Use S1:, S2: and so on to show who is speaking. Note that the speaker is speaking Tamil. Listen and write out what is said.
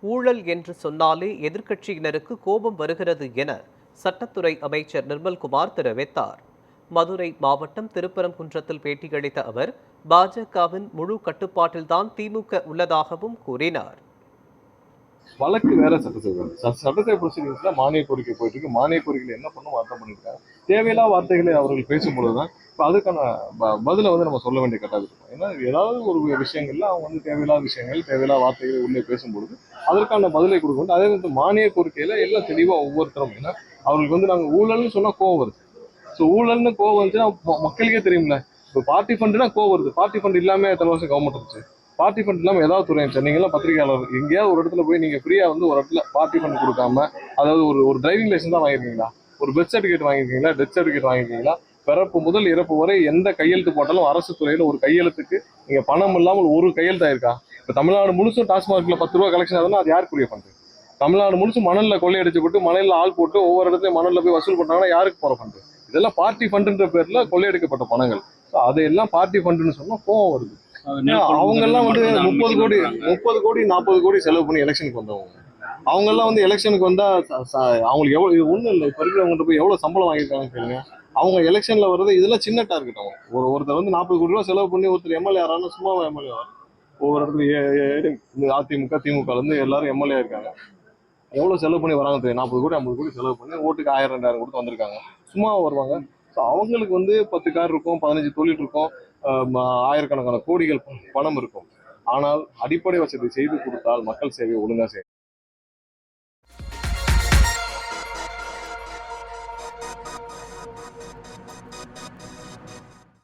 S1: ஊழல் என்று சொன்னாலே எதிர்க்கட்சியினருக்கு கோபம் வருகிறது என சட்டத்துறை அமைச்சர் நிர்மல்குமார் தெரிவித்தார். மதுரை மாவட்டம் திருப்பரங்குன்றத்தில் பேட்டியளித்த அவர், பாஜகவின் முழு கட்டுப்பாட்டில்தான் திமுக உள்ளதாகவும் கூறினார்.
S2: வழக்கு வேற சட்டசபை ப்ரொசீடிங்ஸ்ல மானிய கோரிக்கை போயிட்டு இருக்கு. மானிய கோரிக்கையில் என்ன பண்ணும் வார்த்தை பண்ணிருக்காங்க. தேவையில்லா வார்த்தைகளை அவர்கள் பேசும்பொழுதுதான் இப்போ அதுக்கான பதிலை நம்ம சொல்ல வேண்டிய கட்டாயம் இருக்கும். ஏன்னா ஏதாவது ஒரு விஷயங்கள்ல அவங்க தேவையில்லாத விஷயங்கள், தேவையில்லாத வார்த்தைகளை உள்ளே பேசும்பொழுது அதற்கான பதிலை கொடுக்க வேண்டும். அதே வந்து மானிய கோரிக்கையில எல்லாம் தெளிவா ஒவ்வொருத்தரும், ஏன்னா அவர்களுக்கு நாங்க ஊழல்னு சொன்னா கோவம் வருது. ஸோ ஊழல்னு கோவம் வந்துச்சுன்னா மக்களுக்கே தெரியும்ல. இப்போ பார்ட்டி ஃபண்டுனா கோவம் வருது. பார்ட்டி ஃபண்ட் இல்லாம எத்தனை வருஷம் கவர்மெண்ட் இருந்துச்சு. பார்ட்டி ஃபண்ட் இல்லாமல் ஏதாவது துறை சார், நீங்களாம் பத்திரிகையாளர், எங்கேயாவது ஒரு இடத்துல போய் நீங்கள் ஃப்ரீயாக ஒரு இடத்துல பார்ட்டி ஃபண்ட் கொடுக்காம, அதாவது ஒரு டிரைவிங் லைசன்ஸ் தான் வாங்கியிருக்கீங்களா, ஒரு பெர்த் சர்டிஃபிகேட் வாங்கியிருக்கீங்களா, டெத் சர்டிஃபிகேட் வாங்கியிருக்கீங்களா, பிறப்பு முதல் இறப்பு வரை எந்த கையெழுத்து போட்டாலும் அரசு துறையில் ஒரு கையெழுத்துக்கு நீங்கள் பணம் இல்லாமல் ஒரு கையெழுத்து ஆயிருக்கா? இப்போ தமிழ்நாடு முழுசும் டாஸ்மார்க்ல 10 ரூபா கலெக்ஷன் ஆகுதுன்னா அது யாருக்குரிய ஃபண்டு? தமிழ்நாடு முழுசும் மணலில் கொள்ளையடிச்சுட்டு மணலில் ஆள் போட்டு ஒவ்வொரு இடத்துலையும் மணலில் போய் வசூல் பண்ணாங்கன்னா யாருக்கு போகிற ஃபண்டு? இதெல்லாம் பார்ட்டி ஃபண்டுன்ற பேரில் கொள்ளையடிக்கப்பட்ட பணங்கள். ஸோ அதையெல்லாம் பார்ட்டி ஃபண்டுன்னு சொன்னால் கோவம் வருது. அவங்க எல்லாம் 30 கோடி 40 கோடி செலவு பண்ணி எலெக்ஷனுக்கு வந்தவங்க. அவங்க எல்லாம் எலெக்ஷனுக்கு வந்தா அவங்களுக்கு எவ்வளவு ஒண்ணும் இல்லை. இப்ப இருக்கிறவங்க போய் எவ்வளவு சம்பளம் வாங்கியிருக்காங்க கேளுங்க. அவங்க எலெக்ஷன்ல வர்றது இதெல்லாம் சின்ன டார்கெட். அவங்க ஒருத்தர் 40 கோடி ரூபாய் செலவு பண்ணி ஒருத்தர் எம்எல்ஏ ஆறாலும் சும்மா எம்எல்ஏ ஆகும். ஒவ்வொரு இடத்துல அதிமுக திமுக இருந்து எல்லாரும் எம்எல்ஏ இருக்காங்க. எவ்வளவு செலவு பண்ணி வராங்க தெரியும். 40 கோடி 50 கோடி செலவு பண்ணி ஓட்டுக்கு 1000 2000 கொடுத்து வந்திருக்காங்க. சும்மா வருவாங்க. அவங்களுக்கு 10 கார் இருக்கும், 15 தொழில் இருக்கும், ஆயிரக்கணக்கான கோடிகள் பணம் இருக்கும். ஆனால் அடிப்படை வசதி செய்து கொடுத்தால் மக்கள் சேவை ஒழுங்கா செய்யும்.